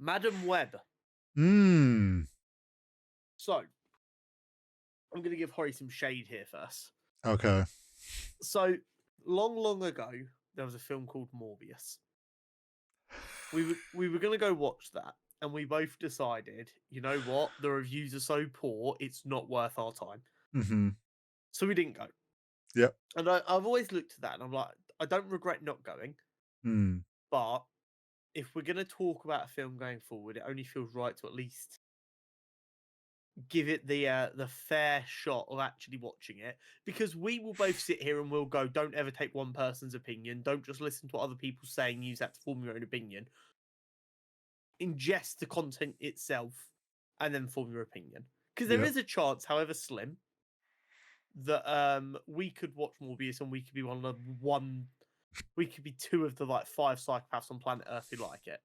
Madam Web. Hmm. So, I'm going to give Horry some shade here first. Okay. So, long ago, there was a film called Morbius. We were going to go watch that, and we both decided, you know what? The reviews are so poor, it's not worth our time. Mm-hmm. So we didn't go. Yep. And I've always looked at that, and I'm like, I don't regret not going, Hmm. but if we're going to talk about a film going forward, it only feels right to at least give it the fair shot of actually watching it, because we will both sit here and we'll go, don't ever take one person's opinion, don't just listen to what other people say and use that to form your own opinion. Ingest the content itself and then form your opinion, because there is a chance, however slim, that we could watch Morbius and we could be we could be two of the like 5 psychopaths on planet Earth who like it.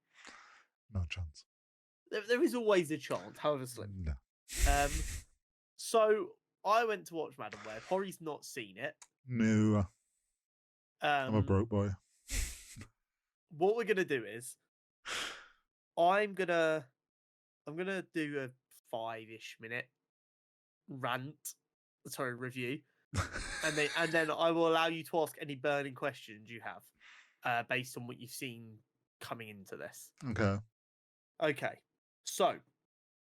No chance. There is always a chance, however slim. No. So I went to watch Madam Web. Horry's not seen it. No. I'm a broke boy. What we're gonna do is, I'm gonna do a 5-ish minute review, and then I will allow you to ask any burning questions you have, based on what you've seen coming into this. Okay. So,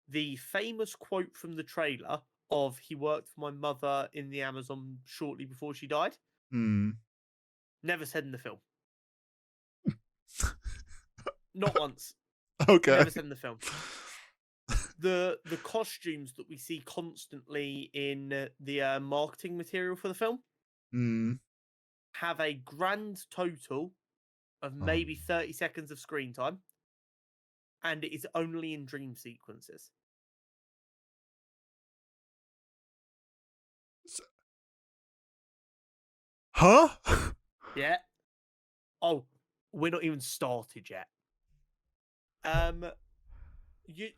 the famous quote from the trailer of "he worked for my mother in the Amazon shortly before she died," never said in the film. Not once. Okay. Never said in the film. The costumes that we see constantly in the marketing material for the film have a grand total of maybe 30 seconds of screen time, and it is only in dream sequences. Huh? Yeah. Oh, we're not even started yet.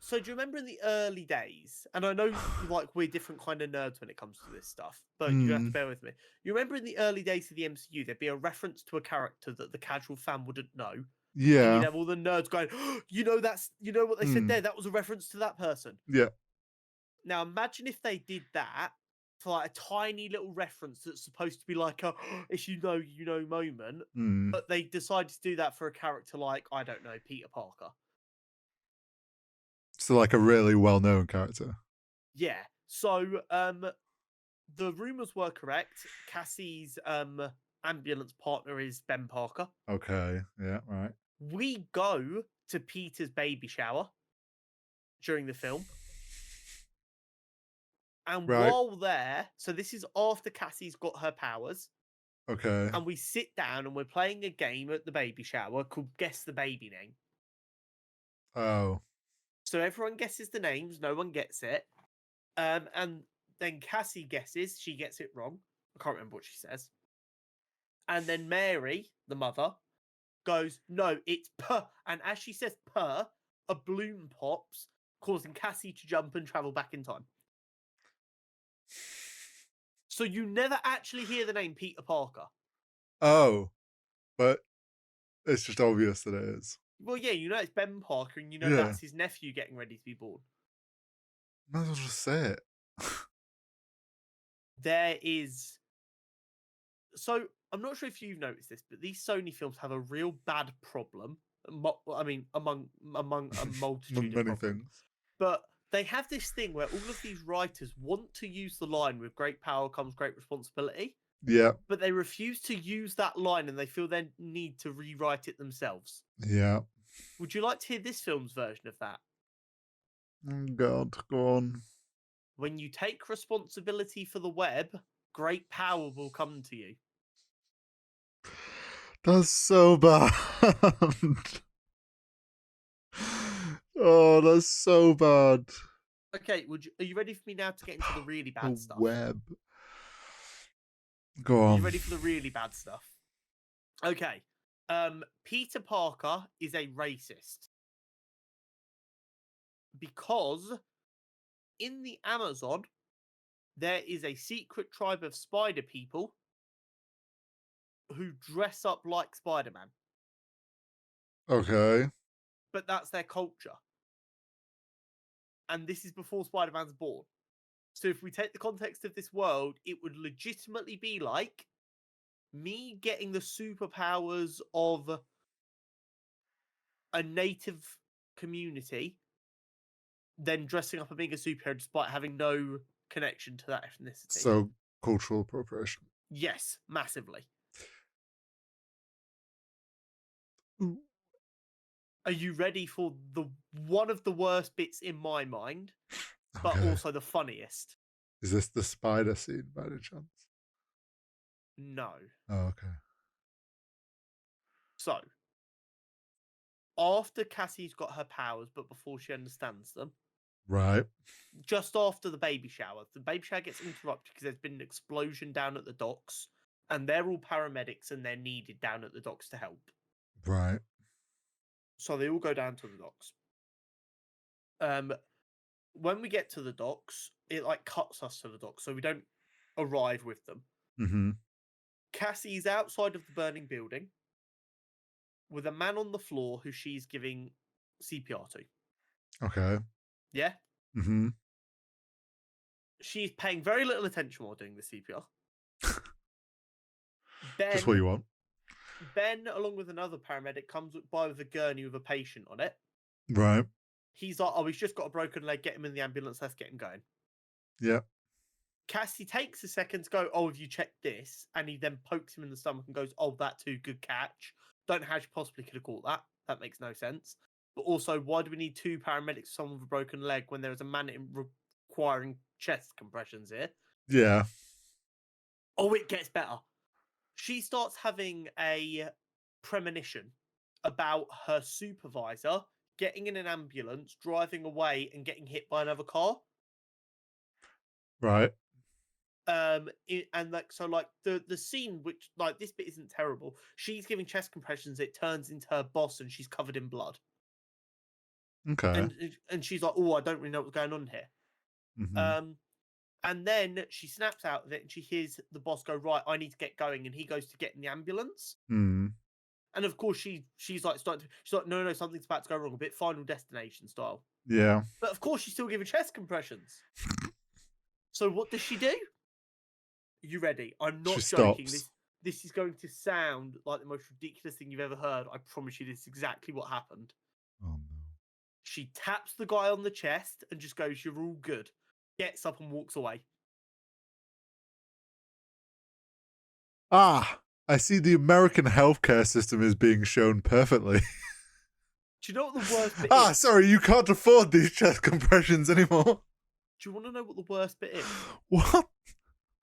So do you remember in the early days, and I know like we're different kind of nerds when it comes to this stuff, but you have to bear with me. You remember in the early days of the MCU, there'd be a reference to a character that the casual fan wouldn't know. Yeah. And you'd have all the nerds going, oh, you know what they said there? That was a reference to that person. Yeah. Now imagine if they did that for like a tiny little reference that's supposed to be like a if you know moment, but they decided to do that for a character like, I don't know, Peter Parker. So like a really well-known character. Yeah. So the rumors were correct. Cassie's ambulance partner is Ben Parker. Okay. Yeah, right. We go to Peter's baby shower during the film. And while there, so this is after Cassie's got her powers. Okay. And we sit down and we're playing a game at the baby shower called Guess the Baby Name. Oh. So everyone guesses the names, no one gets it. And then Cassie guesses, she gets it wrong. I can't remember what she says. And then Mary, the mother, goes, no, it's per. And as she says per, a balloon pops, causing Cassie to jump and travel back in time. So you never actually hear the name Peter Parker. Oh, but it's just obvious that it is. Well, yeah, you know it's Ben Parker, and you know that's his nephew getting ready to be born. Might as well just say it. There is... So, I'm not sure if you've noticed this, but these Sony films have a real bad problem. I mean, among a multitude of many problems. things. But they have this thing where all of these writers want to use the line, with great power comes great responsibility. Yeah. But they refuse to use that line, and they feel they need to rewrite it themselves. Yeah. Would you like to hear this film's version of that? Oh, God, go on. When you take responsibility for the web, great power will come to you. That's so bad. Oh, that's so bad. Okay, are you ready for me now to get into the really bad stuff? Web. Go on. Are you ready for the really bad stuff? Okay. Peter Parker is a racist. Because in the Amazon, there is a secret tribe of spider people who dress up like Spider-Man. Okay. but that's their culture. And this is before Spider-Man's born. So if we take the context of this world, it would legitimately be like me getting the superpowers of a native community, then dressing up and being a superhero despite having no connection to that ethnicity. So, cultural appropriation. Yes, massively. Ooh. Are you ready for the one of the worst bits in my mind, but Okay. also the funniest? Is this the spider scene by any chance? No. Oh, okay. So, after Cassie's got her powers, but before she understands them, Right. just after the baby shower gets interrupted because there's been an explosion down at the docks, and they're all paramedics and they're needed down at the docks to help. Right. So they all go down to the docks. When we get to the docks, it like cuts us to the docks, so we don't arrive with them. Mm-hmm. Cassie's outside of the burning building with a man on the floor who she's giving CPR to. Okay. Yeah? Mm-hmm. She's paying very little attention while doing the CPR. Just what you want. Ben, along with another paramedic, comes by with a gurney with a patient on it. Right. He's like, oh, he's just got a broken leg. Get him in the ambulance. Let's get him going. Yeah. Cassie takes a second to go, oh, have you checked this? And he then pokes him in the stomach and goes, oh, that too, good catch. Don't know how she possibly could have caught that. That makes no sense. But also, why do we need two paramedics for someone with a broken leg when there is a man requiring chest compressions here? Yeah. Oh, it gets better. She starts having a premonition about her supervisor getting in an ambulance, driving away, and getting hit by another car. Right. And like so, like the scene, which like this bit isn't terrible. She's giving chest compressions. It turns into her boss, and she's covered in blood. Okay. And she's like, "Oh, I don't really know what's going on here." Mm-hmm. And then she snaps out of it, and she hears the boss go, "Right, I need to get going," and he goes to get in the ambulance. Mm. And of course, she's like she's like, no, something's about to go wrong, a bit Final Destination style. Yeah. But of course, she's still giving chest compressions. So what does she do? Are you ready? I'm not joking. This is going to sound like the most ridiculous thing you've ever heard. I promise you, this is exactly what happened. Oh no. She taps the guy on the chest and just goes, "You're all good." Gets up and walks away. Ah, I see the American healthcare system is being shown perfectly. Do you know what the worst bit is? Sorry, you can't afford these chest compressions anymore. Do you want to know what the worst bit is? What?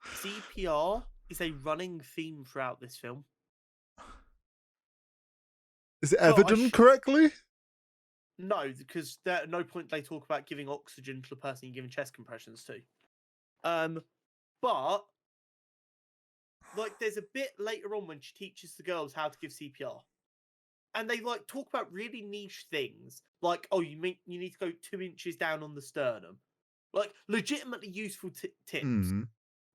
CPR is a running theme throughout this film. Is it ever done correctly? No, because at no point they talk about giving oxygen to the person you're giving chest compressions to. But like, there's a bit later on when she teaches the girls how to give CPR, and they like talk about really niche things, like, oh, you need to go 2 inches down on the sternum, like legitimately useful tips. Mm.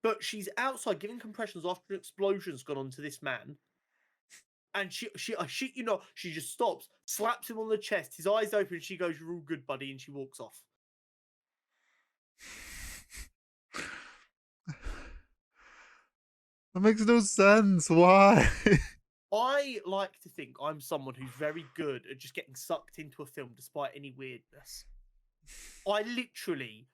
But she's outside giving compressions after an explosion's gone on to this man. And I shit you not, she just stops, slaps him on the chest, his eyes open, she goes, "You're all good, buddy," and she walks off. That makes no sense. Why? I like to think I'm someone who's very good at just getting sucked into a film despite any weirdness. I literally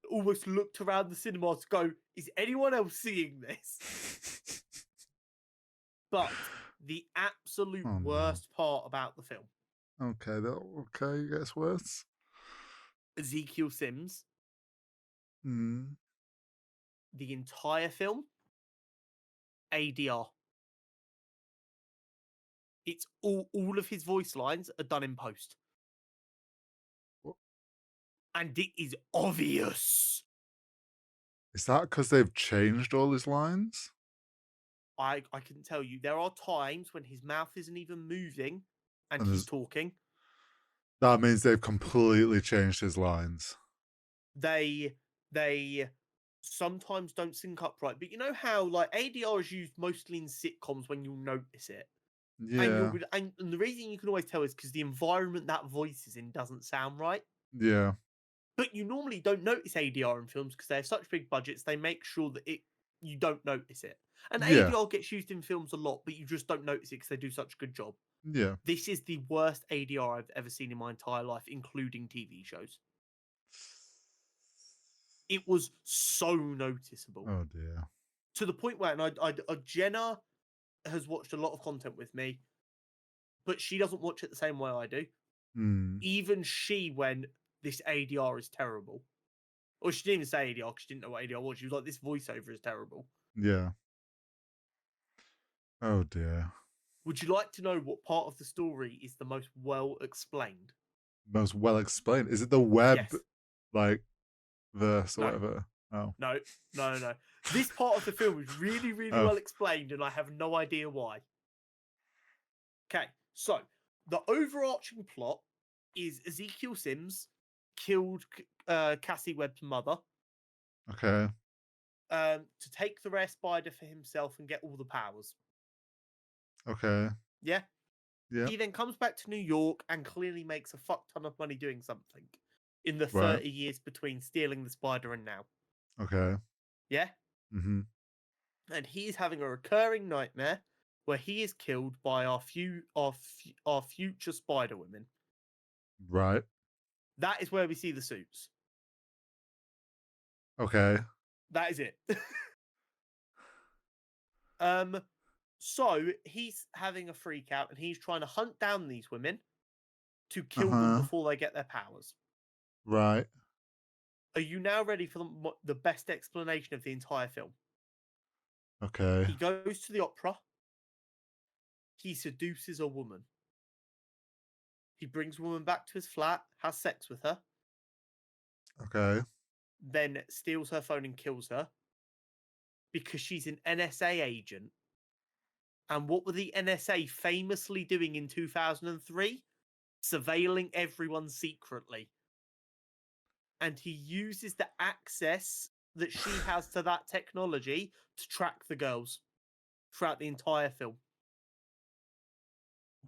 almost looked around the cinema to go, is anyone else seeing this? But the absolute worst part about the film. Okay, it gets worse. Ezekiel Sims. Mm. The entire film. ADR. It's all of his voice lines are done in post. What? And it is obvious. Is that because they've changed all his lines? I can tell you, there are times when his mouth isn't even moving and he's talking. That means they've completely changed his lines. They sometimes don't sync up right. But you know how like ADR is used mostly in sitcoms when you'll notice it. Yeah. And the reason you can always tell is because the environment that voice is in doesn't sound right. Yeah. But you normally don't notice ADR in films because they have such big budgets. They make sure that you don't notice it. And Yeah. ADR gets used in films a lot, but you just don't notice it because they do such a good job. Yeah. This is the worst ADR I've ever seen in my entire life, including TV shows. It was so noticeable. Oh dear. To the point where, Jenna has watched a lot of content with me, but she doesn't watch it the same way I do. Even she went, this ADR is terrible. Or she didn't even say ADR because she didn't know what ADR was. She was like, this voiceover is terrible. Yeah. Oh dear. Would you like to know what part of the story is the most well explained? Most well explained. Is it the web, Yes. like verse or No. whatever? Oh. No. This part of the film is really, really well explained, and I have no idea why. Okay, so the overarching plot is Ezekiel Sims killed Cassie Webb's mother. Okay. To take the rare spider for himself and get all the powers. Okay. Yeah? Yeah. He then comes back to New York and clearly makes a fuck ton of money doing something in the Right. 30 years between stealing the spider and now. Okay. Yeah? Mm-hmm. And he is having a recurring nightmare where he is killed by our future Spider Women. Right. That is where we see the suits. Okay. That is it. So he's having a freak out and he's trying to hunt down these women to kill them before they get their powers. Right. Are you now ready for the best explanation of the entire film? Okay. He goes to the opera. He seduces a woman. He brings a woman back to his flat, has sex with her. Okay. Then steals her phone and kills her because she's an NSA agent. And what were the NSA famously doing in 2003? Surveilling everyone secretly. And he uses the access that she has to that technology to track the girls throughout the entire film.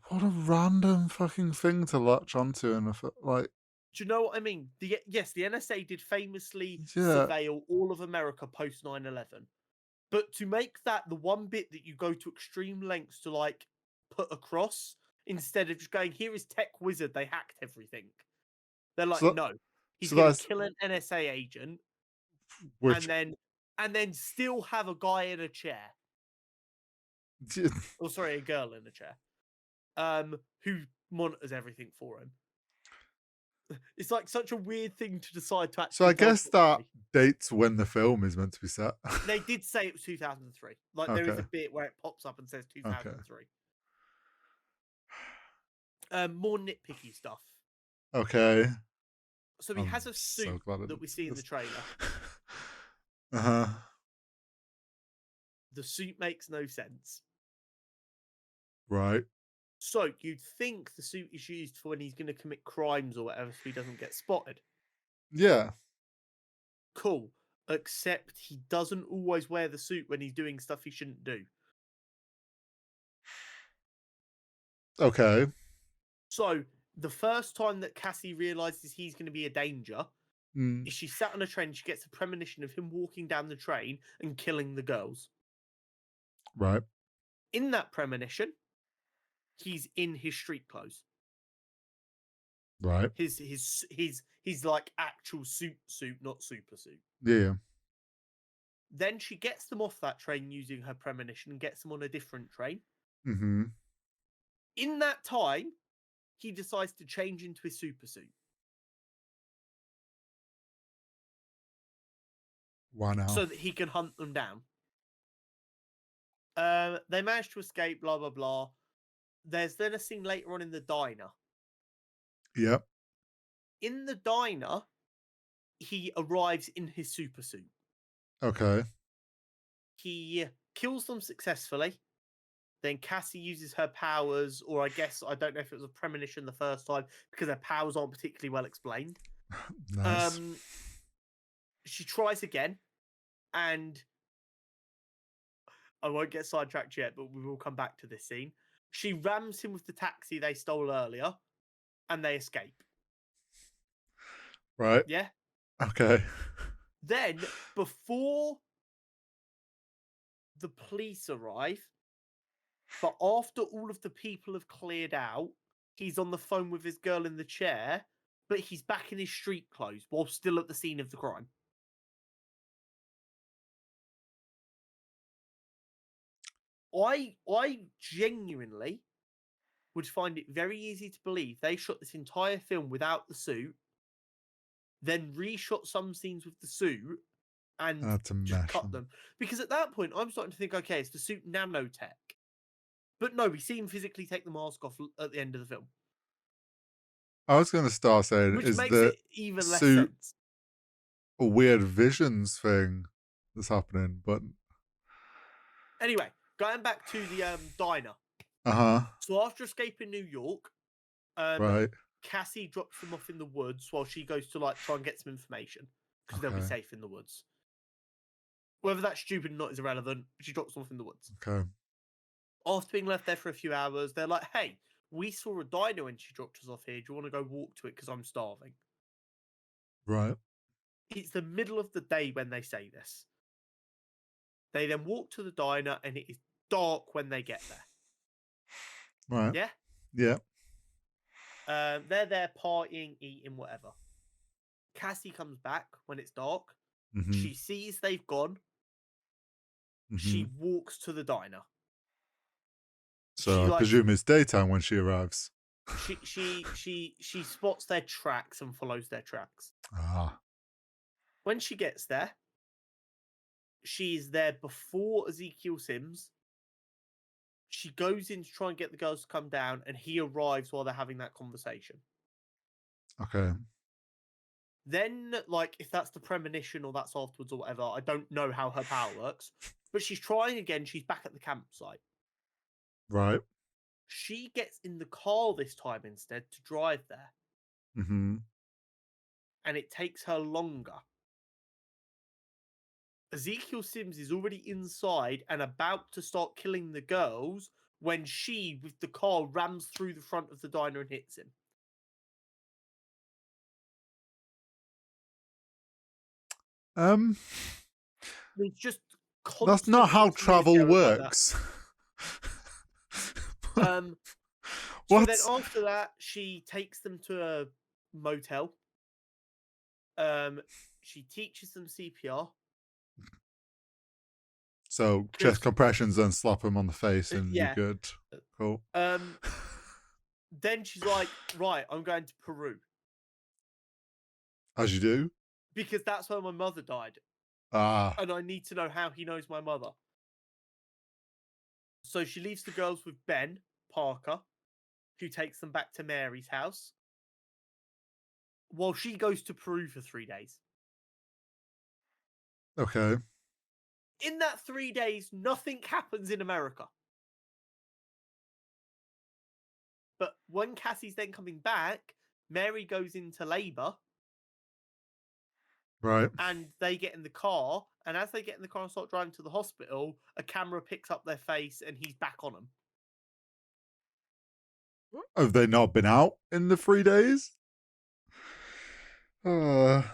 What a random fucking thing to latch onto in like. Do you know what I mean? Yes, the NSA did famously Yeah. surveil all of America post 9/11. But to make that the one bit that you go to extreme lengths to like put across, instead of just going, here is Tech Wizard, they hacked everything. They're like, no. He's going to kill an NSA agent and then still have a guy in a chair. Oh, sorry, a girl in a chair. Who monitors everything for him. It's like such a weird thing to decide to actually. So I guess that dates when the film is meant to be set. They did say it was 2003. Like there is a bit where it pops up and says 2003. More nitpicky stuff. Okay. So he has a suit that we see in the trailer. The suit makes no sense. Right. So you'd think the suit is used for when he's going to commit crimes or whatever, so he doesn't get spotted. Yeah. Cool. Except he doesn't always wear the suit when he's doing stuff he shouldn't do. Okay. So the first time that Cassie realizes he's going to be a danger is she sat on a train. She gets a premonition of him walking down the train and killing the girls. Right. In that premonition, he's in his street clothes. Right. His like actual suit, not super suit. Yeah. Then she gets them off that train using her premonition and gets them on a different train. Mm-hmm. In that time, he decides to change into his super suit. Why now? So that he can hunt them down. They manage to escape, blah, blah, blah. There's then a scene later on in the diner. Yep. In the diner, he arrives in his super suit. Okay. He kills them successfully. Then Cassie uses her powers, or I guess, I don't know if it was a premonition the first time, because her powers aren't particularly well explained. Nice. She tries again, and I won't get sidetracked yet, but we will come back to this scene. She rams him with the taxi they stole earlier, and they escape. Right. Yeah? Okay. Then, before the police arrive, but after all of the people have cleared out, he's on the phone with his girl in the chair, but he's back in his street clothes while still at the scene of the crime. I genuinely would find it very easy to believe they shot this entire film without the suit, then reshot some scenes with the suit, and That's a just mesh. cut them. Because at that point, I'm starting to think, okay, it's the suit nanotech. But no, we see him physically take the mask off at the end of the film. I was going to start saying, Which is makes the it even less suit sense. a weird visions thing that's happening? But anyway, going back to the diner. So after escaping New York, right. Cassie drops them off in the woods while she goes to like try and get some information because they'll be safe in the woods. Whether that's stupid or not is irrelevant. She drops them off in the woods. Okay. After being left there for a few hours, they're like, "Hey, we saw a diner when she dropped us off here. Do you want to go walk to it? Because I'm starving." Right. It's the middle of the day when they say this. They then walk to the diner, and it is dark when they get there. Right. Yeah. Yeah. They're there partying, eating, whatever. Cassie comes back when it's dark. Mm-hmm. She sees they've gone. Mm-hmm. She walks to the diner. So I presume it's daytime when she arrives. She spots their tracks and follows their tracks. Ah. When she gets there, she's there before Ezekiel Sims. She goes in to try and get the girls to come down, and he arrives while they're having that conversation. Okay. Then, like, if that's the premonition or that's afterwards or whatever, I don't know how her power works. But she's trying again. She's back at the campsite. Right. She gets in the car this time instead to drive there. Mm-hmm. And it takes her longer. Ezekiel Sims is already inside and about to start killing the girls when she, with the car, rams through the front of the diner and hits him. It's just that's not how travel works. So then after that, she takes them to a motel. She teaches them CPR. So chest compressions and slap him on the face and you're good. Cool. Then she's like, right, I'm going to Peru. As you do. Because that's where my mother died. Ah. And I need to know how he knows my mother. So she leaves the girls with Ben Parker, who takes them back to Mary's house, while she goes to Peru for 3 days. Okay. In that 3 days, nothing happens in America. But when Cassie's then coming back, Mary goes into labor. Right. And they get in the car. And as they get in the car and start driving to the hospital, a camera picks up their face and he's back on them. Have they not been out in the 3 days? I've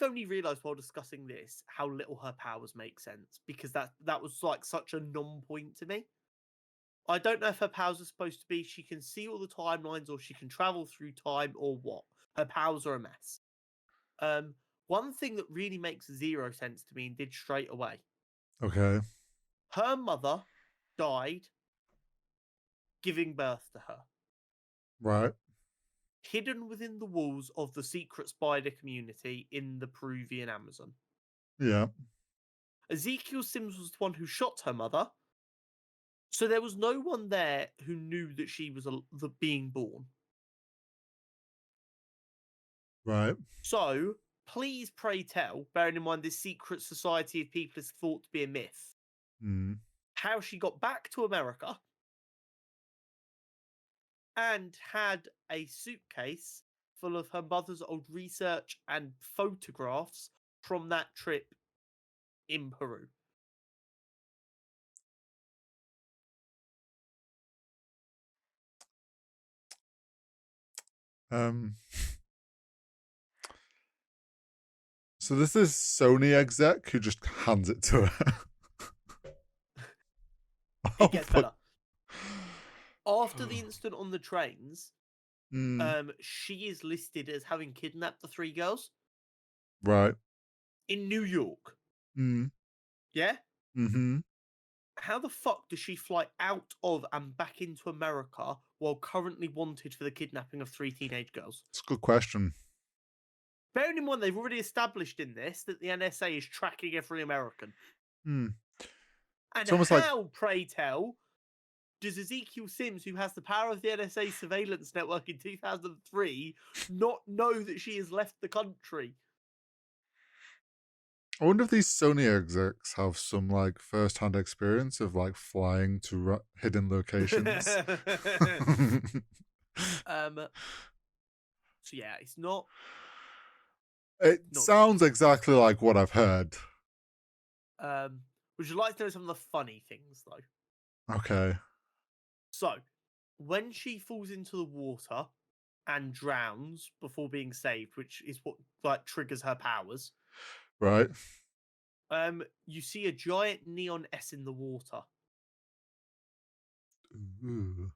only realised while discussing this how little her powers make sense, because that was like such a non-point to me. I don't know if her powers are supposed to be she can see all the timelines or she can travel through time or what. Her powers are a mess. One thing that really makes zero sense to me and did straight away. Okay. Her mother died giving birth to her. Right. Hidden within the walls of the secret spider community in the Peruvian Amazon. Yeah. Ezekiel Sims was the one who shot her mother. So there was no one there who knew that she was being born. Right. So, please pray tell, bearing in mind this secret society of people is thought to be a myth, how she got back to America and had a suitcase full of her mother's old research and photographs from that trip in Peru. So this is Sony exec who just hands it to her. It gets better. After the incident on the trains, she is listed as having kidnapped the 3 girls. Right. In New York. Yeah? How the fuck does she fly out of and back into America while currently wanted for the kidnapping of 3 teenage girls? It's a good question. Bearing in mind, they've already established in this that the NSA is tracking every American. And how, pray tell, does Ezekiel Sims, who has the power of the NSA surveillance network in 2003, not know that she has left the country? I wonder if these Sony execs have some like first-hand experience of like flying to hidden locations. So yeah, it's not. It sounds exactly like what I've heard. Would you like to know some of the funny things though? Okay. So, when she falls into the water and drowns before being saved, which is what like triggers her powers. Right. You see a giant neon S in the water. Ooh.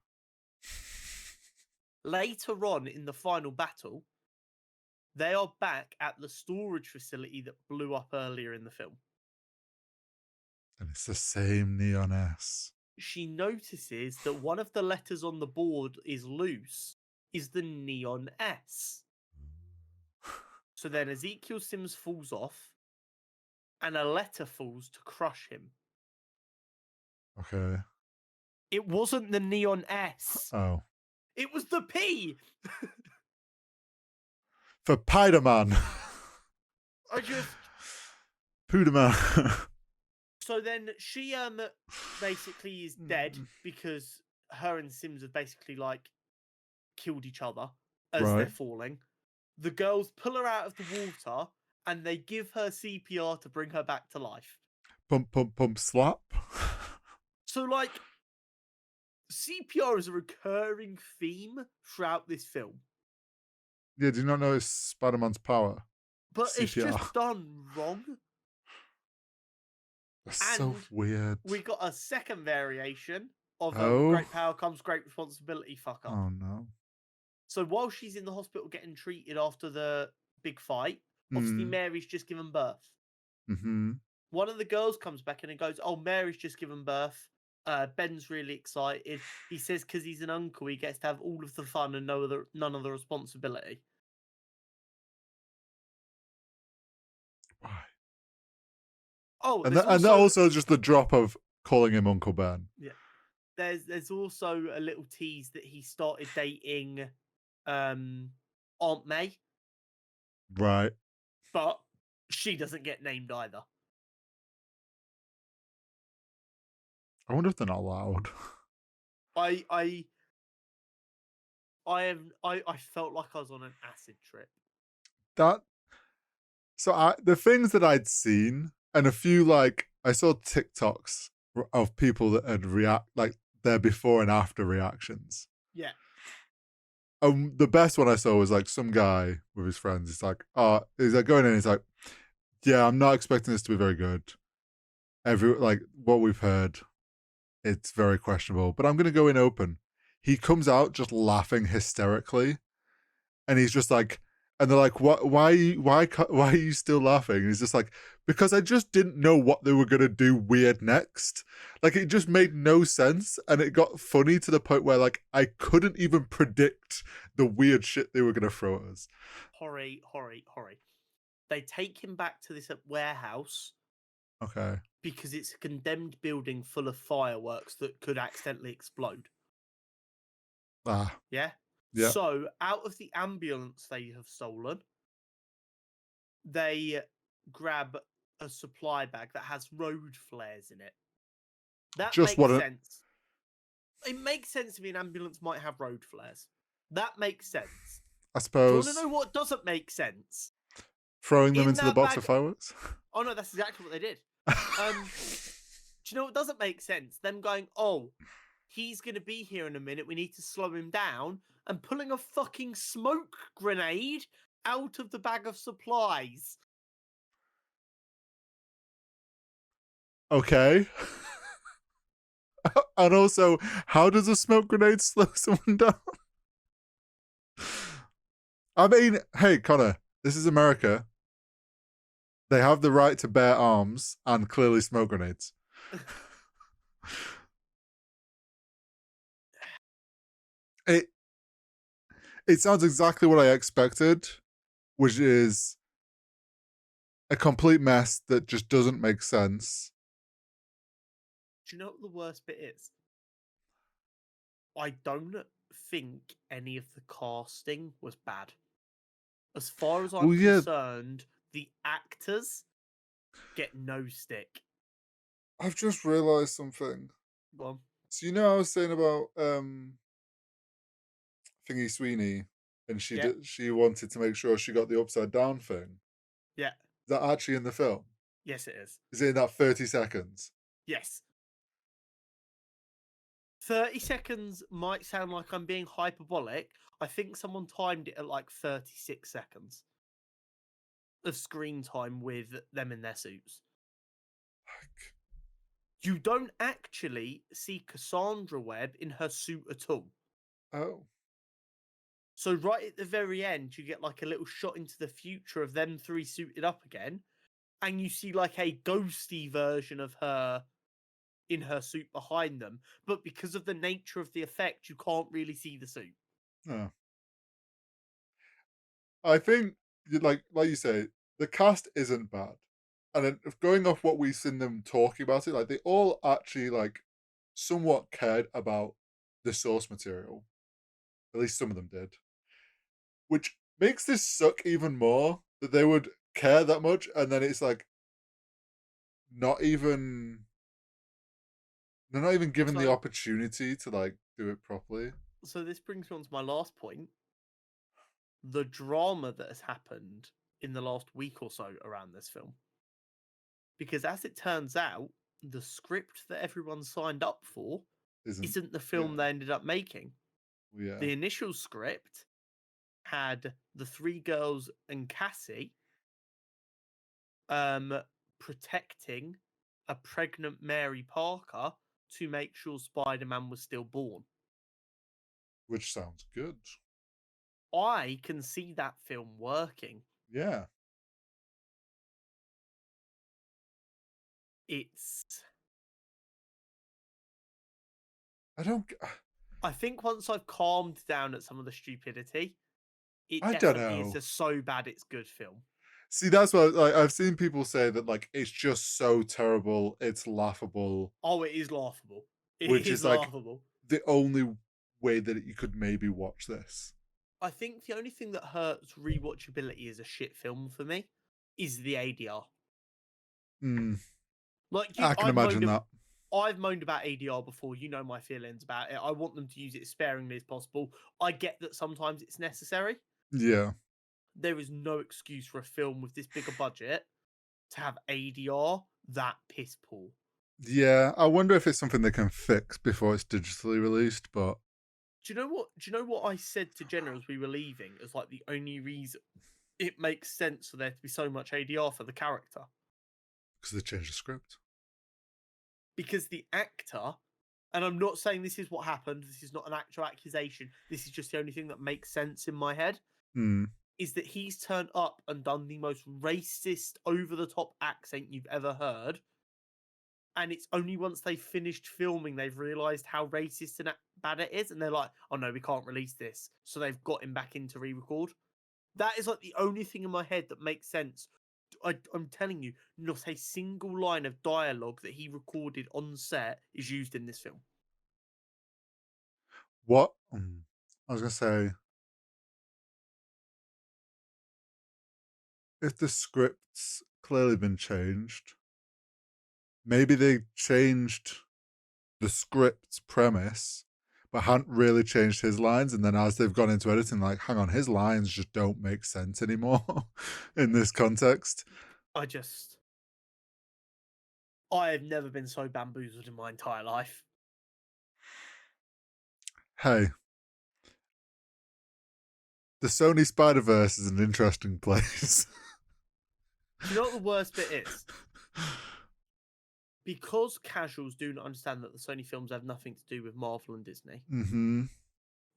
Later on in the final battle, they are back at the storage facility that blew up earlier in the film. And it's the same neon S. She notices that one of the letters on the board is loose, is the neon S. So then Ezekiel Sims falls off, and a letter falls to crush him. Okay. It wasn't the neon S. Oh. It was the P. For Spider-Man. I just... Puderman. So then she basically is dead because her and Sims have basically like killed each other as they're falling. The girls pull her out of the water and they give her CPR to bring her back to life. Pump, pump, pump, slap. So like CPR is a recurring theme throughout this film. Yeah, do you not know it's Spider-Man's power? But CPR. It's just done wrong. That's so weird. We got a second variation of Oh. great power comes great responsibility, fucker. Oh no. So while she's in the hospital getting treated after the big fight, obviously Mary's just given birth. One of the girls comes back in and goes, "Oh, Mary's just given birth." Ben's really excited. He says because he's an uncle, he gets to have all of the fun and none of the responsibility. Why? Oh, and that also just the drop of calling him Uncle Ben. Yeah. There's also a little tease that he started dating Aunt May. Right. But she doesn't get named either. I wonder if they're not allowed. I felt like I was on an acid trip. The things that I'd seen, and a few like I saw TikToks of people that had like their before and after reactions. Yeah. The best one I saw was like some guy with his friends. He's like going in. He's like, "Yeah, I'm not expecting this to be very good. Like what we've heard, it's very questionable. But I'm gonna go in open." He comes out just laughing hysterically, and he's just like, and they're like, "What? Why are you still laughing?" And he's just like, "Because I just didn't know what they were gonna do weird next. Like it just made no sense, and it got funny to the point where like I couldn't even predict the weird shit they were gonna throw at us." Horry. They take him back to this warehouse. Okay. Because it's a condemned building full of fireworks that could accidentally explode. Yeah? Yeah. So, out of the ambulance they have stolen, they grab a supply bag that has road flares in it. That makes sense. It makes sense to me an ambulance might have road flares. That makes sense. I suppose. Do you want to know what doesn't make sense? Throwing them into the box of fireworks? Oh, no, that's exactly what they did. Do you know what doesn't make sense? Them going, "Oh, he's going to be here in a minute. We need to slow him down. And pulling a fucking smoke grenade out of the bag of supplies. Okay. And also, how does a smoke grenade slow someone down? I mean, hey, Connor, this is America. They have the right to bear arms and clearly smoke grenades. It sounds exactly what I expected, which is a complete mess that just doesn't make sense. Do you know what the worst bit is? I don't think any of the casting was bad. As far as I'm concerned, the actors get no stick. I've just realised something. Go on. So you know I was saying about Thingy Sweeney, and she wanted to make sure she got the upside down thing. Yeah. Is that actually in the film? Yes, it is. Is it in that 30 seconds? Yes. 30 seconds might sound like I'm being hyperbolic. I think someone timed it at like 36 seconds of screen time with them in their suits. You don't actually see Cassandra Webb in her suit at all. Oh. So right at the very end, you get like a little shot into the future of them three suited up again. And you see like a ghosty version of her in her suit behind them. But because of the nature of the effect, you can't really see the suit. Oh. I think, like you say, the cast isn't bad. And then going off what we've seen them talking about it, like they all actually like somewhat cared about the source material. At least some of them did. Which makes this suck even more that they would care that much, and then it's like they're not even given the opportunity to like do it properly. So this brings me on to my last point. The drama that has happened in the last week or so around this film. Because as it turns out, the script that everyone signed up for isn't the film they ended up making. Yeah. The initial script had the three girls and Cassie protecting a pregnant Mary Parker to make sure Spider-Man was still born. Which sounds good. I can see that film working. Yeah. I think once I've calmed down at some of the stupidity, it I definitely is a so bad it's good film. See, that's what I've seen people say that like it's just so terrible, it's laughable. Oh, it is laughable. Which is laughable. Like the only way that you could maybe watch this. I think the only thing that hurts rewatchability as a shit film for me is the ADR. Like I can imagine that. I've moaned about ADR before. You know my feelings about it. I want them to use it as sparingly as possible. I get that sometimes it's necessary. Yeah. There is no excuse for a film with this bigger budget to have ADR that piss poor. Yeah, I wonder if it's something they can fix before it's digitally released, but do you know what I said to Jenna as we were leaving as like the only reason it makes sense for there to be so much ADR for the character? Because they changed the script. Because the actor, and I'm not saying this is what happened, this is not an actual accusation, this is just the only thing that makes sense in my head, is that he's turned up and done the most racist, over-the-top accent you've ever heard. And it's only once they've finished filming they've realised how racist and bad it is, and they're like, oh no, we can't release this. So they've got him back in to re-record. That is like the only thing in my head that makes sense. I'm telling you, not a single line of dialogue that he recorded on set is used in this film. What? I was going to say, if the script's clearly been changed, maybe they changed the script's premise, but hadn't really changed his lines. And then as they've gone into editing, like, hang on, his lines just don't make sense anymore in this context. I have never been so bamboozled in my entire life. Hey, the Sony Spider-Verse is an interesting place. Do you know what the worst bit is? Because casuals do not understand that the Sony films have nothing to do with Marvel and Disney,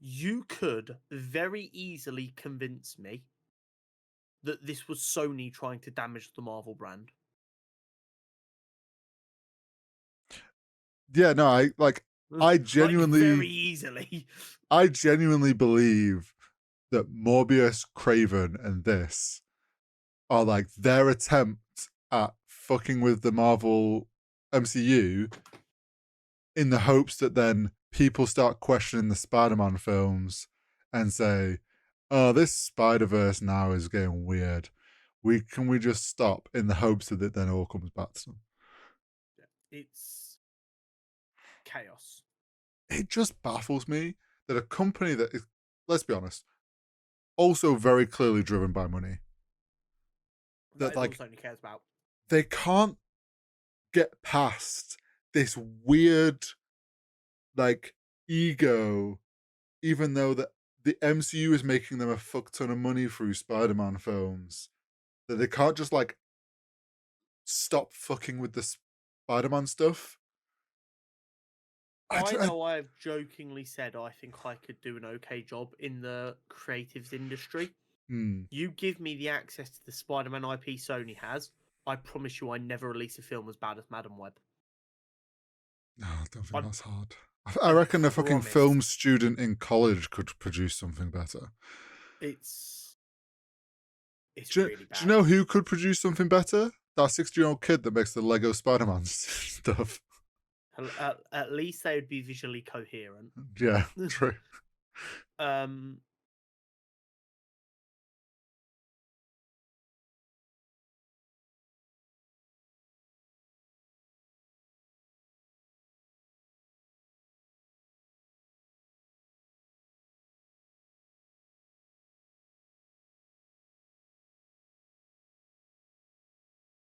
you could very easily convince me that this was Sony trying to damage the Marvel brand. Yeah, no, I genuinely, very easily. I genuinely believe that Morbius, Craven, and this are like their attempt at fucking with the Marvel MCU in the hopes that then people start questioning the Spider-Man films and say, oh, this Spider-Verse now is getting weird. Can we just stop, in the hopes that it then all comes back to them? It's chaos. It just baffles me that a company that is, let's be honest, also very clearly driven by money, that like Sony cares about, they can't get past this weird like ego, even though that the MCU is making them a fuck ton of money through Spider-Man films, that they can't just like stop fucking with the Spider-Man stuff. I know I've jokingly said I think I could do an okay job in the creatives industry. You give me the access to the Spider-Man IP Sony has, I promise you I never release a film as bad as Madam Web. No, I don't think that's hard. I reckon a fucking film student in college could produce something better. It's really bad. Do you know who could produce something better? That 60-year-old kid that makes the Lego Spider-Man stuff. At least they would be visually coherent. Yeah, true.